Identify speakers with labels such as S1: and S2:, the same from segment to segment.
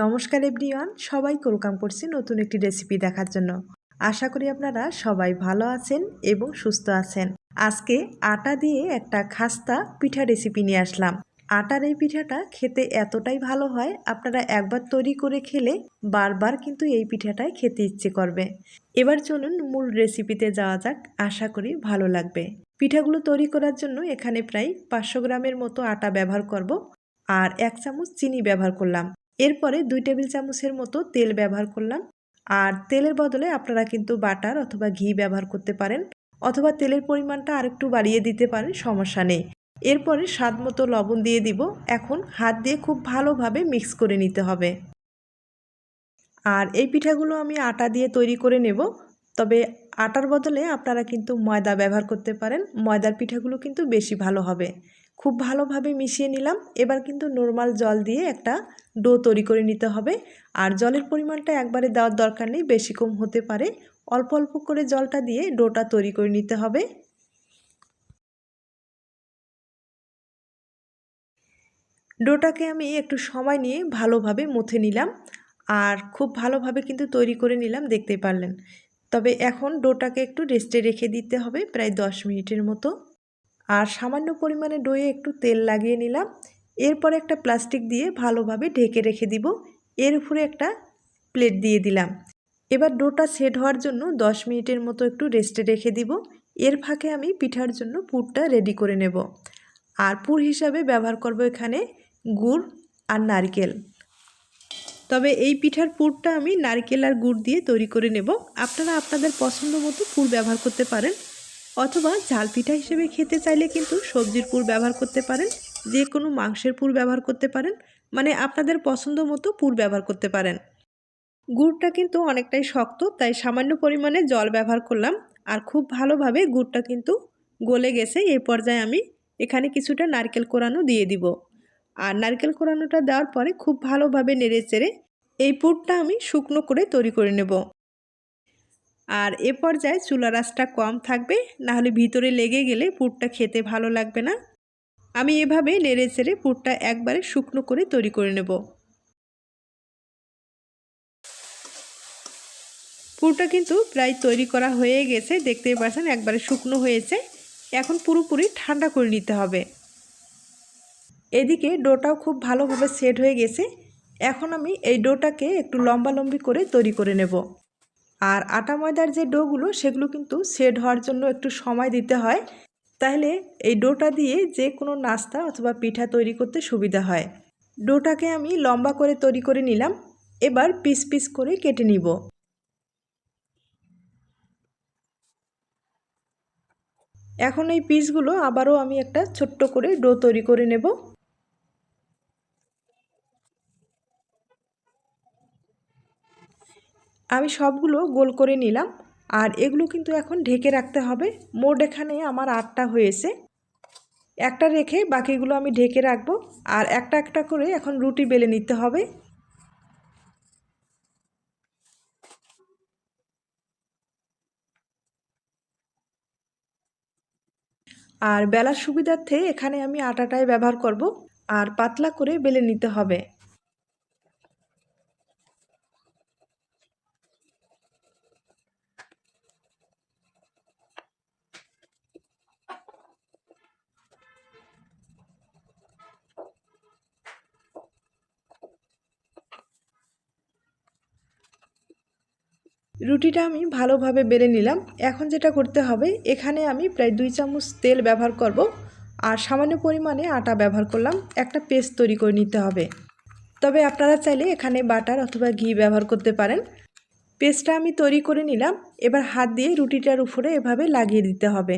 S1: নমস্কার এভরিওয়ান, সবাইকে ওয়েলকাম করছি নতুন একটি রেসিপি দেখার জন্য। আশা করি আপনারা সবাই ভালো আছেন এবং সুস্থ আছেন। আজকে আটা দিয়ে একটা খাস্তা পিঠা রেসিপি নিয়ে আসলাম। আটার এই পিঠাটা খেতে এতটাই ভালো হয়, আপনারা একবার তৈরি করে খেলে বারবার কিন্তু এই পিঠাটাই খেতে ইচ্ছে করবে। এবার চলুন মূল রেসিপিতে যাওয়া যাক, আশা করি ভালো লাগবে। পিঠাগুলো তৈরি করার জন্য এখানে প্রায় 500 গ্রামের মতো আটা ব্যবহার করব আর 1 চামচ চিনি ব্যবহার করলাম। এরপরে 2 টেবিল চামচের মতো তেল ব্যবহার করলাম। আর তেলের বদলে আপনারা কিন্তু বাটার অথবা ঘি ব্যবহার করতে পারেন, অথবা তেলের পরিমাণটা আরেকটু বাড়িয়ে দিতে পারেন, সমস্যা নেই। এরপরে স্বাদ মতো লবণ দিয়ে দিব। এখন হাত দিয়ে খুব ভালোভাবে মিক্স করে নিতে হবে। আর এই পিঠাগুলো আমি আটা দিয়ে তৈরি করে নেব, তবে আটার বদলে আপনারা কিন্তু ময়দা ব্যবহার করতে পারেন। ময়দার পিঠাগুলো কিন্তু বেশি ভালো হবে। খুব ভালোভাবে মিশিয়ে নিলাম। এবার কিন্তু নর্মাল জল দিয়ে একটা ডো তৈরি করে নিতে হবে। আর জলের পরিমাণটা একবারে দেওয়ার দরকার নেই, বেশি কম হতে পারে। অল্প অল্প করে জলটা দিয়ে ডোটা তৈরি করে নিতে হবে। ডোটাকে আমি একটু সময় নিয়ে ভালোভাবে মুথে নিলাম আর খুব ভালোভাবে কিন্তু তৈরি করে নিলাম, দেখতে পারলেন। তবে এখন ডোটাকে একটু রেস্টে রেখে দিতে হবে প্রায় 10 মিনিটের মতো। আর সামান্য পরিমাণে ডোয়ে একটু তেল লাগিয়ে নিলাম। এরপর একটা প্লাস্টিক দিয়ে ভালোভাবে ঢেকে রেখে দিব। এর উপরে একটা প্লেট দিয়ে দিলাম। এবার ডোটা সেট হওয়ার জন্য 10 মিনিটের মতো একটু রেস্টে রেখে দিব। এর ফাঁকে আমি পিঠার জন্য পুরটা রেডি করে নেব। আর পুর হিসাবে ব্যবহার করব এখানে গুড় আর নারকেল। তবে এই পিঠার পুরটা আমি নারকেল আর গুড় দিয়ে তৈরি করে নেব। আপনারা আপনাদের পছন্দ মতো পুর ব্যবহার করতে পারেন, অথবা ঝাল পিঠা হিসেবে খেতে চাইলে কিন্তু সবজির পুর ব্যবহার করতে পারেন, যে কোনো মাংসের পুর ব্যবহার করতে পারেন, মানে আপনাদের পছন্দ মতো পুর ব্যবহার করতে পারেন। গুড়টা কিন্তু অনেকটাই শক্ত, তাই সামান্য পরিমাণে জল ব্যবহার করলাম। আর খুব ভালোভাবে গুড়টা কিন্তু গলে গেছে। এই পর্যায়ে আমি এখানে কিছুটা নারকেল কোরানো দিয়ে দিব। আর নারকেল কোরানোটা দেওয়ার পরে খুব ভালোভাবে নেড়ে চেড়ে এই পুরটা আমি শুকনো করে তৈরি করে নেব। আর এ পর্যায়ে চুলার আঁচটা কম থাকবে, নাহলে ভিতরে লেগে গেলে পুরটা খেতে ভালো লাগবে না। আমি এভাবে নেড়ে চেড়ে পুরটা একবারে শুকনো করে তৈরি করে নেব। পুরটা কিন্তু প্রায় তৈরি করা হয়ে গেছে, দেখতেই পাচ্ছেন একবারে শুকনো হয়েছে। এখন পুরোপুরি ঠান্ডা করে নিতে হবে। এদিকে ডোটাও খুব ভালোভাবে সেট হয়ে গেছে। এখন আমি এই ডোটাকে একটু লম্বালম্বি করে তৈরি করে নেব। আর আটা ময়দার যে ডোগুলো, সেগুলো কিন্তু সেট হওয়ার জন্য একটু সময় দিতে হয়, তাহলে এই ডোটা দিয়ে যে কোনো নাস্তা অথবা পিঠা তৈরি করতে সুবিধা হয়। ডোটাকে আমি লম্বা করে তৈরি করে নিলাম। এবার পিস পিস করে কেটে নিব। এখন এই পিসগুলো আবারও আমি একটা ছোট্ট করে ডো তৈরি করে নেব। আমি সবগুলো গোল করে নিলাম। আর এগুলো কিন্তু এখন ঢেকে রাখতে হবে। মোট এখানে আমার 8টা হয়েছে। একটা রেখে বাকিগুলো আমি ঢেকে রাখবো। আর একটা একটা করে এখন রুটি বেলে নিতে হবে। আর বেলার সুবিধার্থে এখানে আমি আটাটাই ব্যবহার করব। আর পাতলা করে বেলে নিতে হবে। রুটিটা আমি ভালোভাবে বেলে নিলাম। এখন যেটা করতে হবে, এখানে আমি প্রায় 2 চামচ তেল ব্যবহার করব। আর সামান্য পরিমাণে আটা ব্যবহার করলাম। একটা পেস্ট তৈরি করে নিতে হবে। তবে আপনারা চাইলে এখানে বাটার অথবা ঘি ব্যবহার করতে পারেন। পেস্টটা আমি তৈরি করে নিলাম। এবার হাত দিয়ে রুটিটার উপরে এভাবে লাগিয়ে দিতে হবে।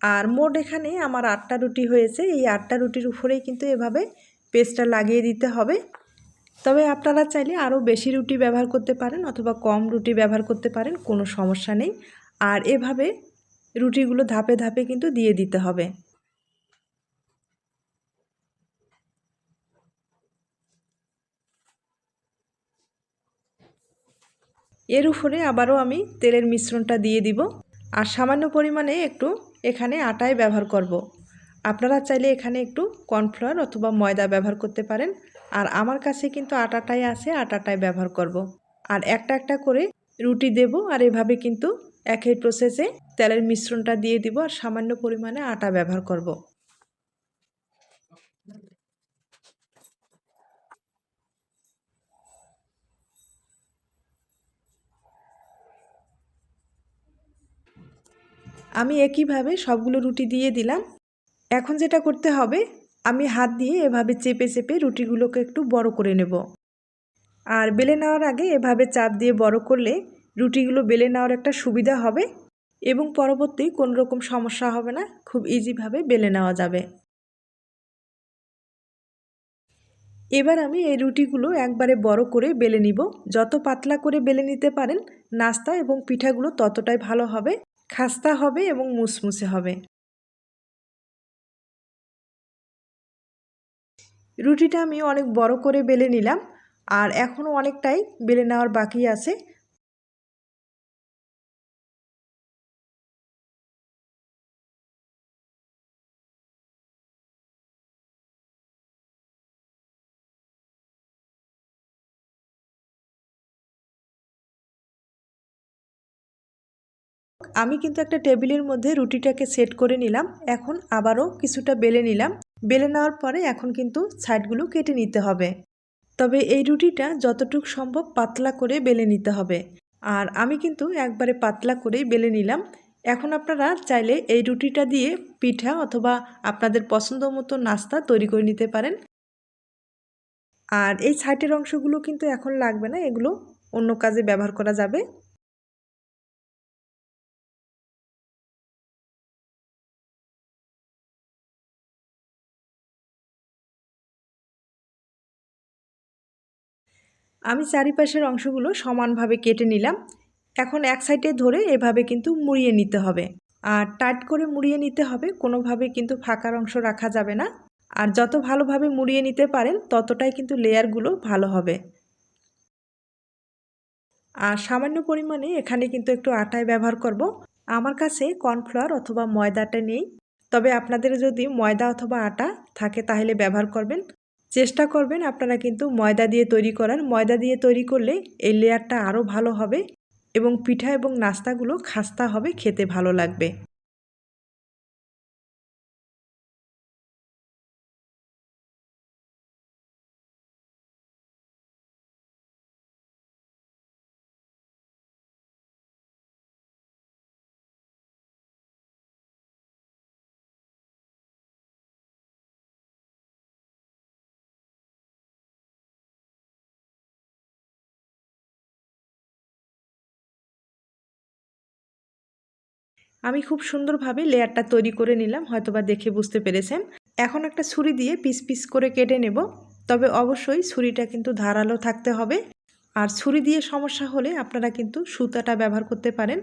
S1: আর মোট এখানে আমার 8টা রুটি হয়েছে। এই 8টা রুটির উপরেই কিন্তু এভাবে পেস্টটা লাগিয়ে দিতে হবে। তবে আপনারা চাইলে আরও বেশি রুটি ব্যবহার করতে পারেন, অথবা কম রুটি ব্যবহার করতে পারেন, কোনো সমস্যা নেই। আর এভাবে রুটিগুলো ধাপে ধাপে কিন্তু দিয়ে দিতে হবে। এর উপরে আবারও আমি তেলের মিশ্রণটা দিয়ে দিব। আর সামান্য পরিমাণে একটু এখানে আটায় ব্যবহার করব। আপনারা চাইলে এখানে একটু কর্নফ্লাওয়ার অথবা ময়দা ব্যবহার করতে পারেন। আর আমার কাছে কিন্তু আটাটাই আছে, আটাটাই ব্যবহার করব। আর একটা একটা করে রুটি দেব আর এভাবে কিন্তু একই প্রসেসে তেলের মিশ্রণটা দিয়ে দিব আর সামান্য পরিমাণে আটা ব্যবহার করব। আমি একইভাবে সবগুলো রুটি দিয়ে দিলাম। এখন যেটা করতে হবে, আমি হাত দিয়ে এভাবে চেপে চেপে রুটিগুলোকে একটু বড় করে নেব। আর বেলে নেওয়ার আগে এভাবে চাপ দিয়ে বড় করলে রুটিগুলো বেলে নেওয়ার একটা সুবিধা হবে এবং পরবর্তী কোনো রকম সমস্যা হবে না, খুব ইজিভাবে বেলে নেওয়া যাবে। এবার আমি এই রুটিগুলো একবারে বড় করে বেলে নিব। যত পাতলা করে বেলে নিতে পারেন নাস্তা এবং পিঠাগুলো ততটাই ভালো হবে, খাস্তা হবে এবং মুসমুসে হবে। রুটিটা আমি অনেক বড় করে বেলে নিলাম আর এখনও অনেকটাই বেলে নেওয়ার বাকি আছে। আমি কিন্তু একটা টেবিলের মধ্যে রুটিটাকে সেট করে নিলাম। এখন আবারও কিছুটা বেলে নিলাম। বেলে নেওয়ার পরে এখন কিন্তু সাইডগুলো কেটে নিতে হবে। তবে এই রুটিটা যতটুকু সম্ভব পাতলা করে বেলে নিতে হবে। আর আমি কিন্তু একবারে পাতলা করেই বেলে নিলাম। এখন আপনারা চাইলে এই রুটিটা দিয়ে পিঠা অথবা আপনাদের পছন্দ মতো নাস্তা তৈরি করে নিতে পারেন। আর এই সাইডের অংশগুলো কিন্তু এখন লাগবে না, এগুলো অন্য কাজে ব্যবহার করা যাবে। আমি চারিপাশের অংশগুলো সমানভাবে কেটে নিলাম। এখন এক সাইডে ধরে এভাবে কিন্তু মুড়িয়ে নিতে হবে। আর টাইট করে মুড়িয়ে নিতে হবে, কোনোভাবে কিন্তু ফাঁকার অংশ রাখা যাবে না। আর যত ভালোভাবে মুড়িয়ে নিতে পারেন ততটাই কিন্তু লেয়ারগুলো ভালো হবে। আর সামান্য পরিমাণে এখানে কিন্তু একটু আটায় ব্যবহার করব। আমার কাছে কর্নফ্লাওয়ার অথবা ময়দাটা নেই, তবে আপনাদের যদি ময়দা অথবা আটা থাকে তাহলে ব্যবহার করবেন। চেষ্টা করবেন আপনারা কিন্তু ময়দা দিয়ে তৈরি করার। ময়দা দিয়ে তৈরি করলে এই লেয়ারটা আরও ভালো হবে এবং পিঠা এবং নাস্তাগুলো খাস্তা হবে, খেতে ভালো লাগবে। আমি খুব সুন্দরভাবে লেয়ারটা তৈরি করে নিলাম, হয়তোবা দেখে বুঝতে পেরেছেন। এখন একটা ছুরি দিয়ে পিস পিস করে কেটে নেব, তবে অবশ্যই ছুরিটা কিন্তু ধারালো থাকতে হবে। আর ছুরি দিয়ে সমস্যা হলে আপনারা কিন্তু সুতাটা ব্যবহার করতে পারেন,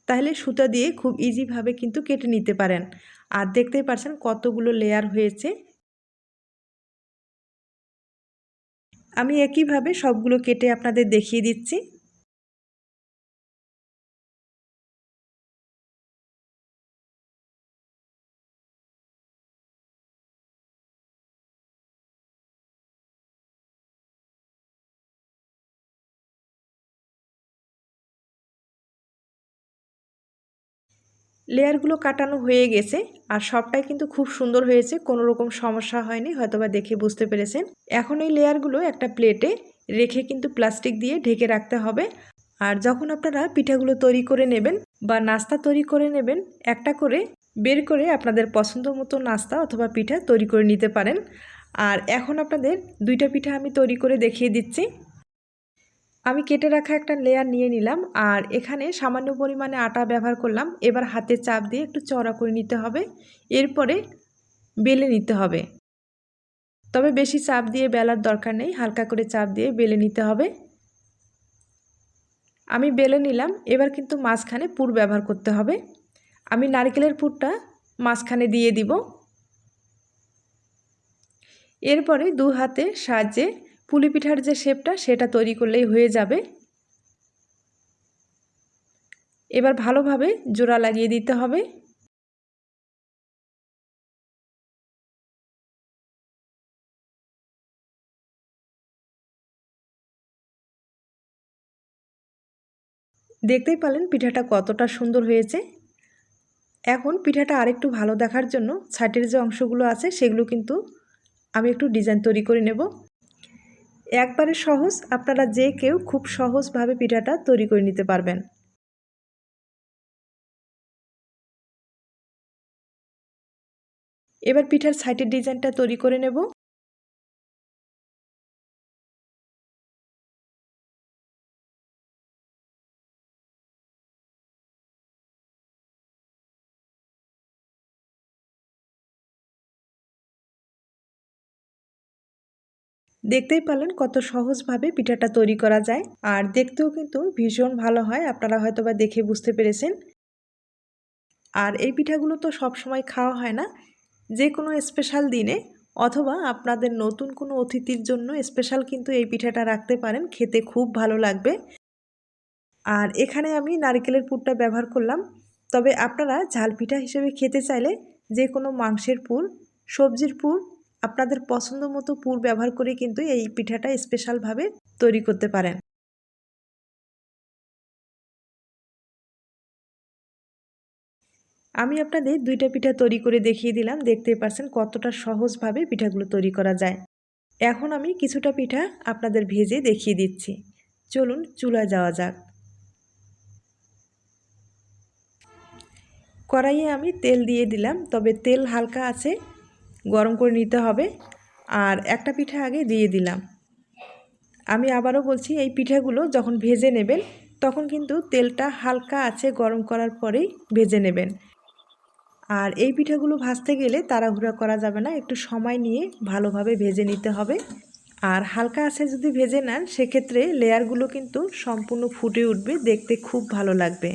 S1: তাহলে সুতা দিয়ে খুব ইজিভাবে কিন্তু কেটে নিতে পারেন। আর দেখতেই পাচ্ছেন কতগুলো লেয়ার হয়েছে। আমি একইভাবে সবগুলো কেটে আপনাদের দেখিয়ে দিচ্ছি। লেয়ারগুলো কাটানো হয়ে গেছে আর সবটাই কিন্তু খুব সুন্দর হয়েছে, কোনো রকম সমস্যা হয়নি, হয়তোবা দেখে বুঝতে পেরেছেন। এখন এই লেয়ারগুলো একটা প্লেটে রেখে কিন্তু প্লাস্টিক দিয়ে ঢেকে রাখতে হবে। আর যখন আপনারা পিঠাগুলো তৈরি করে নেবেন বা নাস্তা তৈরি করে নেবেন, একটা করে বের করে আপনাদের পছন্দ মতো নাস্তা অথবা পিঠা তৈরি করে নিতে পারেন। আর এখন আপনাদের দুইটা পিঠা আমি তৈরি করে দেখিয়ে দিচ্ছি। আমি কেটে রাখা একটা লেয়ার নিয়ে নিলাম আর এখানে সামান্য পরিমাণে আটা ব্যবহার করলাম। এবার হাতে চাপ দিয়ে একটু চওড়া করে নিতে হবে, এরপরে বেলে নিতে হবে। তবে বেশি চাপ দিয়ে বেলার দরকার নেই, হালকা করে চাপ দিয়ে বেলে নিতে হবে। আমি বেলে নিলাম। এবার কিন্তু মাঝখানে পুর ব্যবহার করতে হবে। আমি নারকেলের পুরটা মাঝখানে দিয়ে দিব। এরপরে দু হাতে সাহায্যে পুলি পিঠার যে শেপটা সেটা তৈরি করলেই হয়ে যাবে। এবার ভালোভাবে জোড়া লাগিয়ে দিতে হবে। দেখতেই পারলেন পিঠাটা কতটা সুন্দর হয়েছে। এখন পিঠাটা আরেকটু ভালো দেখার জন্য সাইডের যে অংশগুলো আছে সেগুলো কিন্তু আমি একটু ডিজাইন তৈরি করে নেব। একবারে সহজ, আপনারা যে কেউ খুব সহজভাবে পিঠাটা তৈরি করে নিতে পারবেন। এবার পিঠার সাইডের ডিজাইনটা তৈরি করে নেব। দেখতেই পারলেন কত সহজভাবে পিঠাটা তৈরি করা যায়, আর দেখতেও কিন্তু ভীষণ ভালো হয়। আপনারা হয়তোবা দেখে বুঝতে পেরেছেন। আর এই পিঠাগুলো তো সব সময় খাওয়া হয় না, যে কোনো স্পেশাল দিনে অথবা আপনাদের নতুন কোনো অতিথির জন্য স্পেশাল কিন্তু এই পিঠাটা রাখতে পারেন, খেতে খুব ভালো লাগবে। আর এখানে আমি নারকেলের পুরটা ব্যবহার করলাম। তবে আপনারা ঝাল পিঠা হিসেবে খেতে চাইলে যে কোনো মাংসের পুর, সবজির পুর, আপনাদের পছন্দ মতো পুর ব্যবহার করে কিন্তু এই পিঠাটা স্পেশালভাবে তৈরি করতে পারেন। আমি আপনাদের দুইটা পিঠা তৈরি করে দেখিয়ে দিলাম। দেখতেই পাচ্ছেন কতটা সহজভাবে পিঠাগুলো তৈরি করা যায়। এখন আমি কিছুটা পিঠা আপনাদের ভেজে দেখিয়ে দিচ্ছি। চলুন চুলায় যাওয়া যাক। কড়াইয়ে আমি তেল দিয়ে দিলাম, তবে তেল হালকা আছে, গরম করে নিতে হবে। আর একটা পিঠা আগে দিয়ে দিলাম। আমি আবারও বলছি, এই পিঠাগুলো যখন ভেজে নেবেন তখন কিন্তু তেলটা হালকা আছে গরম করার পরেই ভেজে নেবেন। আর এই পিঠাগুলো ভাজতে গেলে তাড়াহুড়া করা যাবে না, একটু সময় নিয়ে ভালোভাবে ভেজে নিতে হবে। আর হালকা আছে যদি ভেজে নেন সেক্ষেত্রে লেয়ারগুলো কিন্তু সম্পূর্ণ ফুটে উঠবে, দেখতে খুব ভালো লাগবে।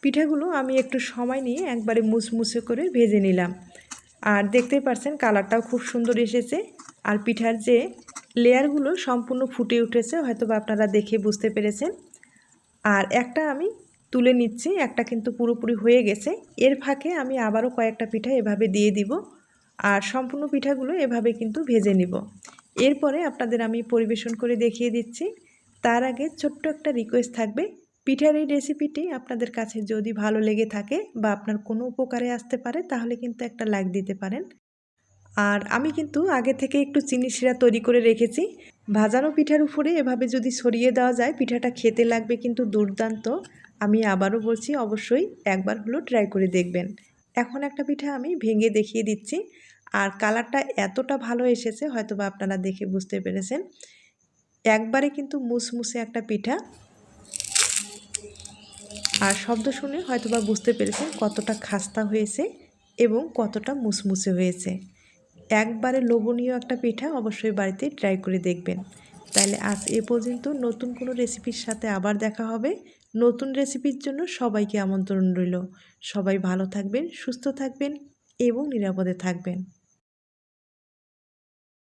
S1: পিঠাগুলো আমি একটু সময় নিয়ে একবারে মুচমুচে করে ভেজে নিলাম। আর দেখতেই পাচ্ছেন কালারটাও খুব সুন্দর এসেছে। আর পিঠার যে লেয়ারগুলো সম্পূর্ণ ফুটে উঠেছে, হয়তো বা আপনারা দেখে বুঝতে পেরেছেন। আর একটা আমি তুলে নিচ্ছি, একটা কিন্তু পুরোপুরি হয়ে গেছে। এর ফাঁকে আমি আবারও কয়েকটা পিঠা এভাবে দিয়ে দিব। আর সম্পূর্ণ পিঠাগুলো এভাবে কিন্তু ভেজে নিব। এরপরে আপনাদের আমি পরিবেশন করে দেখিয়ে দিচ্ছি। তার আগে ছোট্ট একটা রিকোয়েস্ট থাকবে, পিঠার এই রেসিপিটি আপনাদের কাছে যদি ভালো লেগে থাকে বা আপনার কোনো উপকারে আসতে পারে তাহলে কিন্তু একটা লাইক দিতে পারেন। আর আমি কিন্তু আগে থেকে একটু চিনি শিরা তৈরি করে রেখেছি। ভাজানো পিঠার উপরে এভাবে যদি ছড়িয়ে দেওয়া যায় পিঠাটা খেতে লাগবে কিন্তু দুর্দান্ত। আমি আবারও বলছি, অবশ্যই একবার হলেও ট্রাই করে দেখবেন। এখন একটা পিঠা আমি ভেঙে দেখিয়ে দিচ্ছি। আর কালারটা এতটা ভালো এসেছে হয়তোবা আপনারা দেখে বুঝতে পেরেছেন। একবারে কিন্তু মুসমুসে একটা পিঠা। আর শব্দ শুনে হয়তোবা বুঝতে পেরেছেন কতটা খাস্তা হয়েছে এবং কতটা মুসমুসে হয়েছে। একবারে লোভনীয় একটা পিঠা, অবশ্যই বাড়িতে ট্রাই করে দেখবেন। তাহলে আজ এ পর্যন্ত, নতুন কোনো রেসিপির সাথে আবার দেখা হবে। নতুন রেসিপির জন্য সবাইকে আমন্ত্রণ রইল। সবাই ভালো থাকবেন, সুস্থ থাকবেন এবং নিরাপদে থাকবেন।